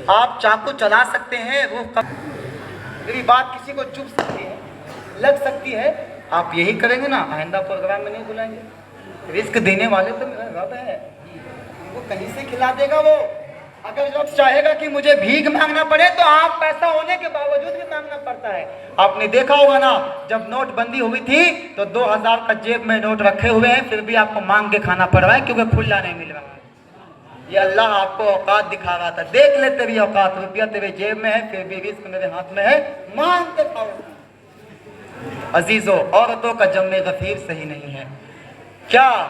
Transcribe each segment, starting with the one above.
آپ چاقو چلا سکتے ہیں، روح میری بات کسی کو چبھ سکتی ہے، لگ سکتی ہے، آپ یہی کریں گے نا، آئندہ پروگرام میں نہیں بلائیں گے۔ رزق دینے والے تو میرا رب ہے، وہ کہیں سے کھلا دے گا۔ وہ اگر رب چاہے گا کہ مجھے بھیک مانگنا پڑے تو آپ پیسہ ہونے کے باوجود بھی مانگنا پڑتا ہے۔ آپ نے دیکھا ہوگا نا، جب نوٹ بندی ہوئی تھی تو 2000 کا جیب میں نوٹ رکھے ہوئے ہیں، پھر بھی آپ کو مانگ کے کھانا پڑ رہا ہے کیونکہ کھلا نہیں مل رہا ہے۔ یہ اللہ آپ کو اوقات دکھا رہا تھا، دیکھ لے تیری اوقات، روپیہ تیرے جیب میں ہے پھر بھی رزق میرے ہاتھ میں ہے، مانگ کے کھاؤ۔ عزیزو، عورتوں کا جمع غفیر صحیح نہیں ہے۔ کیا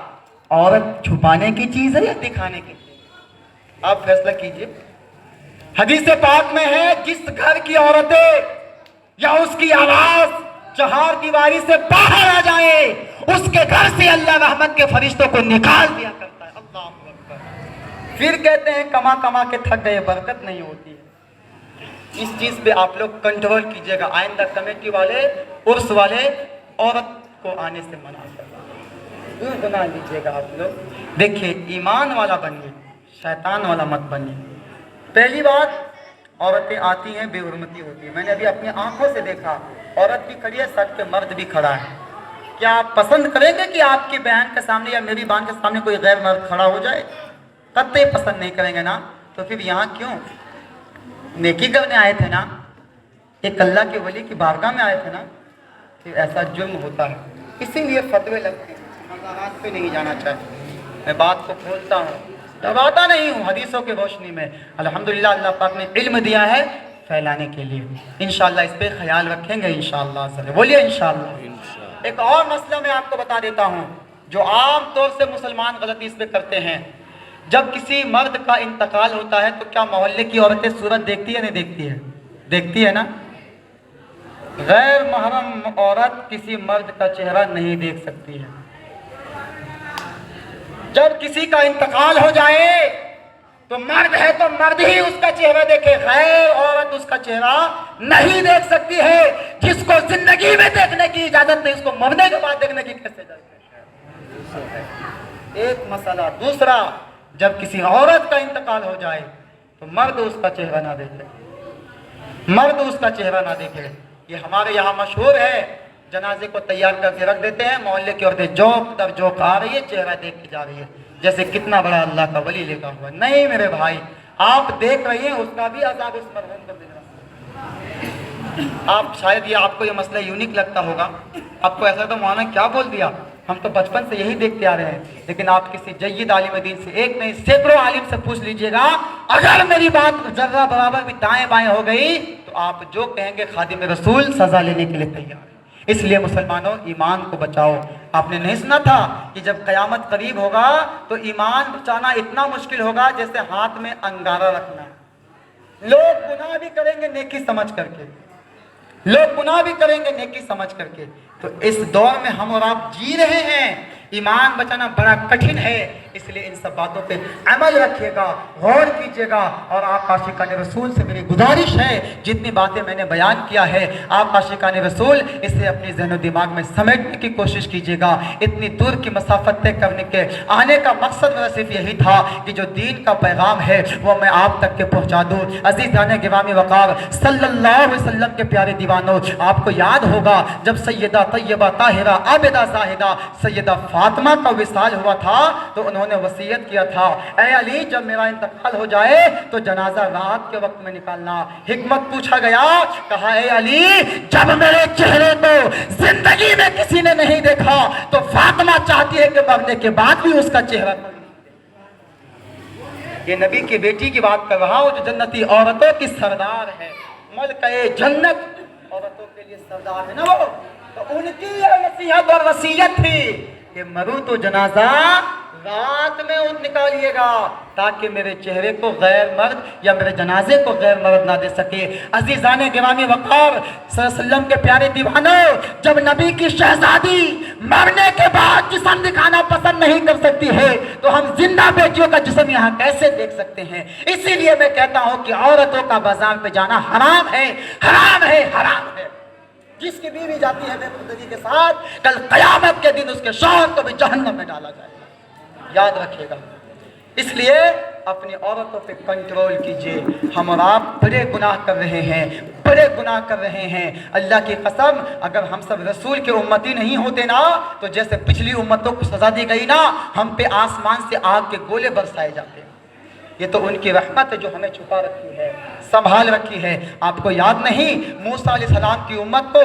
عورت چھپانے کی چیز ہے یا دکھانے کی چیز؟ آپ فیصلہ کیجئے۔ حدیث پاک میں ہے، جس گھر کی عورتیں یا اس کی آواز چہار دیواری سے باہر آ جائے، اس کے گھر سے اللہ رحمت کے فرشتوں کو نکال دیا کرتا ہے۔ اللہ اکبر۔ پھر کہتے ہیں کما کما کے تھک گئے، برکت نہیں ہوتی ہے۔ اس چیز پہ آپ لوگ کنٹرول کیجئے گا، آئندہ کمیٹی والے، عرس والے عورت کو آنے سے منع کریں، دور بنا لیجئے گا آپ لوگ۔ دیکھیے، ایمان والا بنیے، شیطان والا مت بنیے۔ پہلی بات، عورتیں آتی ہیں بے حرمتی ہوتی ہے۔ میں نے ابھی اپنی آنکھوں سے دیکھا، عورت بھی کھڑی ہے، ساتھ پہ مرد بھی کھڑا ہے۔ کیا آپ پسند کریں گے کہ آپ کی بہن کے سامنے یا میری بہن کے سامنے کوئی غیر مرد کھڑا ہو جائے؟ قطعی پسند نہیں کریں گے نا، تو پھر یہاں کیوں؟ نیکی کرنے آئے تھے نا، ایک اللہ کے ولی کی بارگاہ میں آئے تھے نا، پھر ایسا جرم ہوتا ہے۔ اسی لیے فتوے لگتے ہیں، مزارات پہ نہیں جانا چاہتے۔ میں بات کو کھولتا ہوں، دباتا نہیں ہوں، حدیثوں کے روشنی میں الحمدللہ اللہ پاک نے علم دیا ہے پھیلانے کے لیے۔ انشاءاللہ اس پہ خیال رکھیں گے انشاءاللہ۔ بولیے انشاءاللہ۔ ایک اور مسئلہ میں آپ کو بتا دیتا ہوں جو عام طور سے مسلمان غلطی اس پہ کرتے ہیں۔ جب کسی مرد کا انتقال ہوتا ہے تو کیا محلے کی عورتیں صورت دیکھتی ہے نہیں دیکھتی ہے؟ دیکھتی ہے نا۔ غیر محرم عورت کسی مرد کا چہرہ نہیں دیکھ سکتی ہے۔ جب کسی کا انتقال ہو جائے تو مرد ہے تو مرد ہی اس کا چہرہ دیکھے، غیر عورت اس کا چہرہ نہیں دیکھ سکتی ہے۔ جس کو زندگی میں دیکھنے کی اجازت نہیں، اس کو مرنے کے بعد دیکھنے کی کیسے اجازت ہے؟ ایک مسئلہ۔ دوسرا، جب کسی عورت کا انتقال ہو جائے تو مرد اس کا چہرہ نہ دیکھے، مرد اس کا چہرہ نہ دیکھے۔ یہ ہمارے یہاں مشہور ہے، جنازے کو تیار کر کے رکھ دیتے ہیں، محلے کی عورتیں جوک در جوک آ رہی ہے، چہرہ دیکھ کے جا رہی ہے جیسے کتنا بڑا اللہ کا ولی لکھا ہوا ہے۔ نہیں میرے بھائی، آپ دیکھ رہی ہیں، اس کا بھی عذاب اس مرحوم کو مل رہا۔ آپ شاید آپ کو یہ مسئلہ یونیک لگتا ہوگا، آپ کو ایسا تو مولانا کیا بول دیا، ہم تو بچپن سے یہی دیکھتے آ رہے ہیں۔ لیکن آپ کسی جید عالم دین سے، ایک نہیں سینکڑوں عالم سے پوچھ لیجئے گا، اگر میری بات ذرہ برابر بھی دائیں بائیں ہو گئی تو آپ جو کہیں گے خادم رسول سزا لینے کے لیے تیار ہے۔ اس لیے مسلمانوں، ایمان کو بچاؤ۔ آپ نے نہیں سنا تھا کہ جب قیامت قریب ہوگا تو ایمان بچانا اتنا مشکل ہوگا جیسے ہاتھ میں انگارہ رکھنا۔ لوگ گناہ بھی کریں گے نیکی سمجھ کر کے، لوگ گناہ بھی کریں گے نیکی سمجھ کر کے۔ تو اس دور میں ہم اور آپ جی رہے ہیں، ایمان بچانا بڑا کٹھن ہے۔ اس لیے ان سب باتوں پہ عمل رکھیے گا، غور کیجیے گا۔ اور آپ عاشقان رسول سے میری گزارش ہے، جتنی باتیں میں نے بیان کیا ہے، آپ عاشقان رسول اسے اپنی ذہن و دماغ میں سمیٹنے کی کوشش کیجیے گا۔ اتنی دور کی مسافت طے کرنے کے آنے کا مقصد میرا صرف یہی تھا کہ جو دین کا پیغام ہے وہ میں آپ تک کے پہنچا دوں۔ عزیزان گرامی وقار، صلی اللہ علیہ وسلم کے پیارے دیوانوں، آپ کو یاد ہوگا جب سیدہ طیبہ طاہرہ عابدہ زاہدہ سیدہ فاطمہ کا وصال ہوا تھا تو انہوں نے وصیت کیا تھا، اے علی جب میرا انتقال ہو جائے تو جنازہ رات کے وقت میں نکالنا۔ حکمت پوچھا گیا، کہا اے علی جب میرے چہرے کو زندگی میں کسی نے نہیں دیکھا تو فاطمہ چاہتی ہے کہ مرنے کے بعد بھی اس کا چہرہ کوئی نہیں دیکھے۔ یہ نبی کی بیٹی کی بات کر رہا ہوں جو جنتی عورتوں کی سردار ہے، ملکہ جنت عورتوں کے لیے سردار ہے نا وہ، تو ان کی یہ نصیحت اور وصیت تھی کہ مروں تو جنازہ رات میں نکالیے گا تاکہ میرے چہرے کو غیر مرد یا میرے جنازے کو غیر مرد نہ دے سکے۔ عزیزان گرامی وقار، صلی اللہ علیہ وسلم کے پیارے دیوانوں، جب نبی کی شہزادی مرنے کے بعد جسم دکھانا پسند نہیں کر سکتی ہے تو ہم زندہ بیٹیوں کا جسم یہاں کیسے دیکھ سکتے ہیں؟ اسی لیے میں کہتا ہوں کہ عورتوں کا بازار پہ جانا حرام ہے، حرام ہے، حرام ہے۔ جس کی بیوی جاتی ہے بے پردگی کے ساتھ، کل قیامت کے دن اس کے شوہر کو بھی جہنم میں ڈالا جائے گا۔ یاد رکھیے گا۔ اس لیے اپنی عورتوں پہ کنٹرول کیجئے. ہم اور آپ بڑے گناہ کر رہے ہیں، بڑے گناہ کر رہے ہیں. اللہ کی قسم اگر ہم سب رسول کے امتی نہیں ہوتے نا تو جیسے پچھلی امتوں کو سزا دی گئی نا، ہم پہ آسمان سے آگ کے گولے برسائے جاتے. یہ تو ان کی رحمت ہے جو ہمیں چھپا رکھی ہے، سنبھال رکھی ہے. آپ کو یاد نہیں موسیٰ علیہ السلام کی امت کو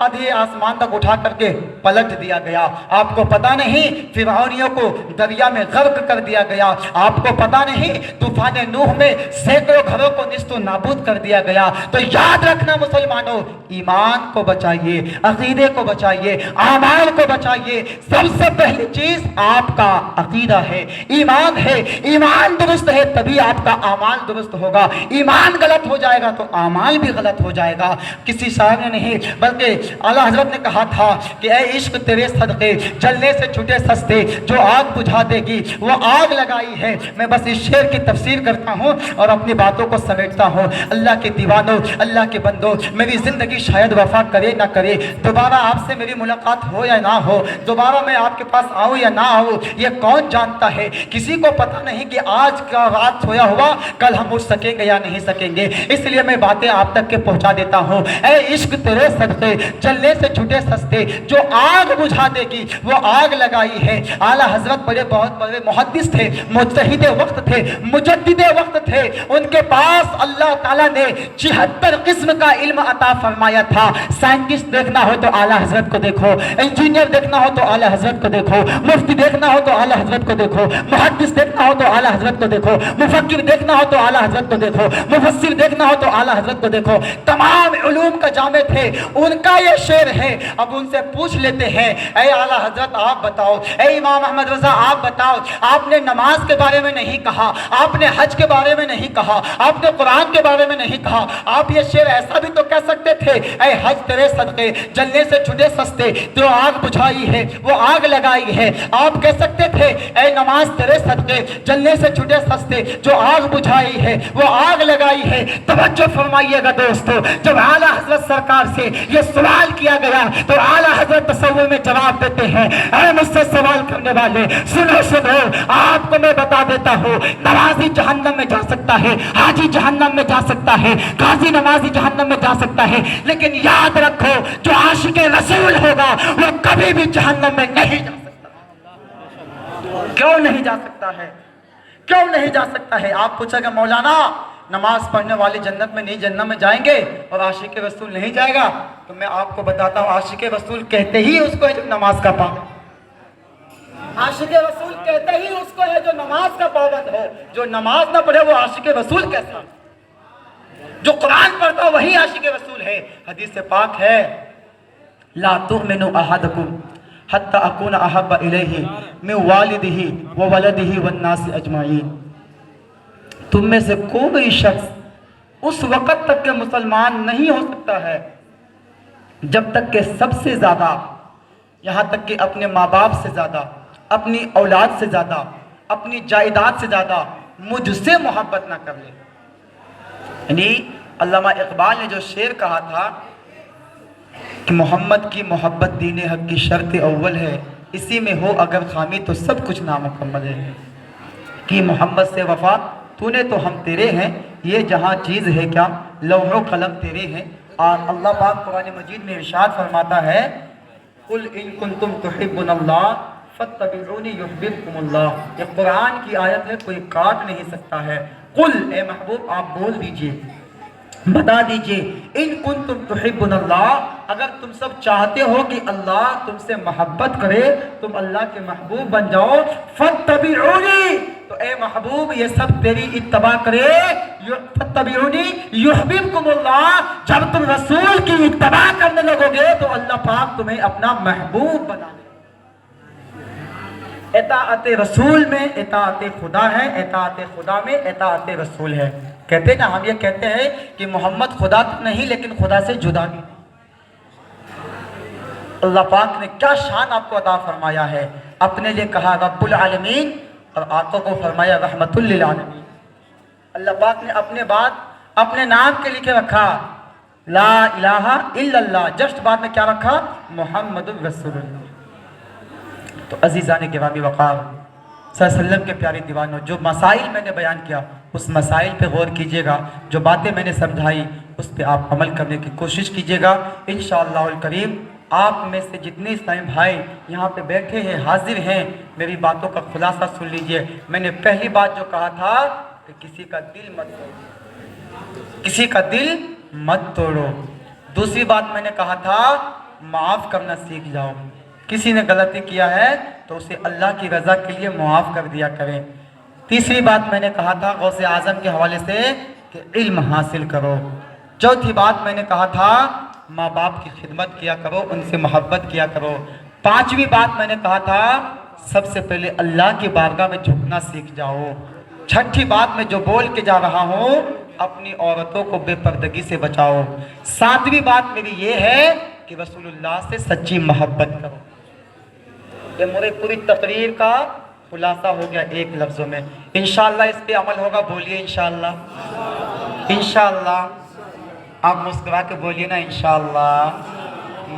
آدھے آسمان تک اٹھا کر کے پلٹ دیا گیا؟ آپ کو پتا نہیں فرعونیوں کو دریا میں غرق کر دیا گیا؟ آپ کو پتا نہیں طوفان نوح میں سینکڑوں گھروں کو نیست و نابود کر دیا گیا؟ تو یاد رکھنا مسلمانوں، ایمان کو بچائیے، عقیدے کو بچائیے، اعمال کو بچائیے. سب سے پہلی چیز آپ کا عقیدہ ہے، ایمان ہے. ایمان درست ہے تبھی آپ کا اعمال درست ہوگا. ایمان غلط ہو جائے گا تو اعمال بھی غلط ہو جائے گا. کسی شاعر نے نہیں بلکہ اعلیٰ حضرت نے کہا تھا کہ اے عشق تیرے صدقے جلنے سے چھٹے سستے، جو آگ بجھا دے گی وہ آگ لگائی ہے. میں بس اس شعر کی تفسیر کرتا ہوں اور اپنی باتوں کو سمیٹتا ہوں. اللہ کے دیوانوں، اللہ کے بندوں، میری زندگی شاید وفا کرے نہ کرے، دوبارہ آپ سے میری ملاقات ہو یا نہ ہو، دوبارہ میں آپ کے پاس آؤں یا نہ آؤں، یہ کون جانتا ہے؟ کسی کو پتہ نہیں کہ آج کا رات سویا ہوا کل ہم اٹھ سکیں گے یا نہیں سکیں گے. اس لیے میں باتیں آپ تک کے پہنچا دیتا ہوں. اے عشق تیرے صدقے جلنے سے چھٹے سستے، جو آگ بجھا دے گی وہ آگ لگائی ہے. اعلیٰ حضرت بہت بڑے محدث تھے، مجتہد وقت تھے، مجدد وقت تھے. ان کے پاس اللہ تعالیٰ نے 76 قسم کا علم عطا فرمایا تھا. سائنٹسٹ دیکھنا ہو تو اعلیٰ حضرت کو دیکھو، انجینئر دیکھنا ہو تو اعلیٰ حضرت کو دیکھو، مفتی دیکھنا ہو تو اعلیٰ حضرت کو دیکھو، محدث دیکھنا ہو تو اعلیٰ حضرت کو دیکھو، مفکر دیکھنا ہو تو اعلیٰ حضرت کو دیکھو، مفسر دیکھنا ہو تو اعلیٰ حضرت کو دیکھو. تمام علوم کا جامع تھے. ان کا یہ شعر ہے. اب ان سے پوچھ لیتے ہیں اے اعلیٰ حضرت آپ بتاؤ، اے امام احمد رضا آپ بتاؤ، آپ نے نماز کے بارے میں نہیں کہا، آپ نے حج کے بارے میں نہیں کہا، آپ نے قرآن کے بارے میں نہیں کہا. آپ یہ شعر ایسا بھی تو کہہ سکتے تھے اے حج تیرے صدقے جلنے سے چھٹے سستے، جو آگ بجھائی ہے وہ آگ لگائی ہے. آپ کہہ سکتے تھے اے نماز تیرے صدقے جلنے سے چھٹے سستے، جو آگ بجھائی ہے وہ آگ لگائی ہے. توجہ فرمائیے گا دوستو، جب اعلیٰ حضرت سرکار سے یہ سوال کیا گیا تو اعلیٰ حضرت تصور میں جواب دیتے ہیں اے مجھ سے سوال کرنے والے سنو سنو، آپ کو میں بتا دیتا ہوں، نمازی جہنم میں جا سکتا ہے، حاجی جہنم میں جا سکتا ہے، قاضی نمازی جہنم میں جا سکتا ہے، لیکن یاد رکھو جو عاشق رسول ہوگا وہ کبھی بھی جہنم میں نہیں جا سکتا. کیوں نہیں جا سکتا ہے؟ کیوں نہیں جا سکتا ہے؟ آپ پوچھا کہ مولانا نماز پڑھنے والے جنت میں نہیں جنت میں جائیں گے اور عاشق رسول نہیں جائے گا. تو میں آپ کو بتاتا ہوں عاشق رسول کہتے ہی اس کو ہے جو نماز کا پابند. عاشق رسول کہتے ہی اس کو ہے جو نماز کا پابند ہے. جو نماز نہ پڑھے وہ عاشق رسول کیسا؟ جو قرآن پڑھتا وہی عاشق رسول ہے. حدیث پاک ہے لا تؤمنوا احدکم حتی اکون احب الیہ من والدہ وولدہ والناس اجمعین. تم میں سے کوئی شخص اس وقت تک کہ مسلمان نہیں ہو سکتا ہے جب تک کہ سب سے زیادہ، یہاں تک کہ اپنے ماں باپ سے زیادہ، اپنی اولاد سے زیادہ، اپنی جائیداد سے زیادہ مجھ سے محبت نہ کر لے. یعنی علامہ اقبال نے جو شعر کہا تھا کہ محمد کی محبت دین حق کی شرط اول ہے، اسی میں ہو اگر خامی تو سب کچھ نامکمل ہے. کہ محمد سے وفا تو نے تو ہم تیرے ہیں، یہ جہاں چیز ہے کیا لوح و قلم تیرے ہیں. اور اللہ پاک قرآن مجید میں ارشاد فرماتا ہے قل ان کنتم تحبون اللہ فاتبعونی یحببکم اللہ. یہ قرآن کی آیت ہے، کوئی کاٹ نہیں سکتا ہے. قل اے محبوب آپ بول دیجئے، بتا دیجئے ان کنتم تحبون اللہ، اگر تم سب چاہتے ہو کہ اللہ تم سے محبت کرے، تم اللہ کے محبوب بن جاؤ، فاتبعونی، تو اے محبوب یہ سب تیری اتباع کرے. فاتبعونی یحببکم اللہ، جب تم رسول کی اتباع کرنے لگو گے تو اللہ پاک تمہیں اپنا محبوب بنا لے. اطاعت رسول میں اطاعت خدا ہے، اطاعت خدا میں اطاعت رسول ہے. کہتے ہیں نا، ہم یہ کہتے ہیں کہ محمد خدا تو نہیں لیکن خدا سے جدا بھی. اللہ پاک نے کیا شان آپ کو عطا فرمایا ہے. اپنے لیے کہا رب العالمین اور آقا کو فرمایا رحمت للعالمین. اللہ پاک نے اپنے بعد اپنے نام کے لکھے رکھا لا الہ الا اللہ، جسٹ بعد میں کیا رکھا محمد رسول اللہ. تو عزیزان گرامی وقار، صلی اللہ علیہ وسلم کے پیارے دیوانوں، جو مسائل میں نے بیان کیا اس مسائل پہ غور کیجئے گا، جو باتیں میں نے سمجھائی اس پہ آپ عمل کرنے کی کوشش کیجئے گا انشاءاللہ الکریم۔ آپ میں سے جتنے اسلامی بھائی یہاں پہ بیٹھے ہیں، حاضر ہیں، میری باتوں کا خلاصہ سن لیجئے۔ میں نے پہلی بات جو کہا تھا کہ کسی کا دل مت توڑو، کسی کا دل مت توڑو۔ دوسری بات میں نے کہا تھا معاف کرنا سیکھ جاؤ، کسی نے غلطی کیا ہے تو اسے اللہ کی رضا کے لیے معاف کر دیا کریں۔ تیسری بات میں نے کہا تھا غوث اعظم کے حوالے سے کہ علم حاصل کرو۔ چوتھی بات میں نے کہا تھا ماں باپ کی خدمت کیا کرو، ان سے محبت کیا کرو۔ پانچویں بات میں نے کہا تھا سب سے پہلے اللہ کی بارگاہ میں جھکنا سیکھ جاؤ۔ چھٹی بات میں جو بول کے جا رہا ہوں اپنی عورتوں کو بے پردگی سے بچاؤ۔ ساتویں بات میری یہ ہے کہ رسول اللہ سے سچی محبت کرو۔ یہ میری پوری تقریر کا خلاصہ ہو گیا ایک لفظوں میں۔ انشاءاللہ اس پہ عمل ہوگا، بولیے انشاءاللہ۔ انشاءاللہ آپ مسکرا کے بولیے نا انشاءاللہ،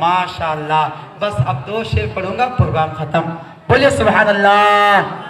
ماشاءاللہ۔ بس اب 2 شعر پڑھوں گا، پروگرام ختم۔ بولیے سبحان اللہ۔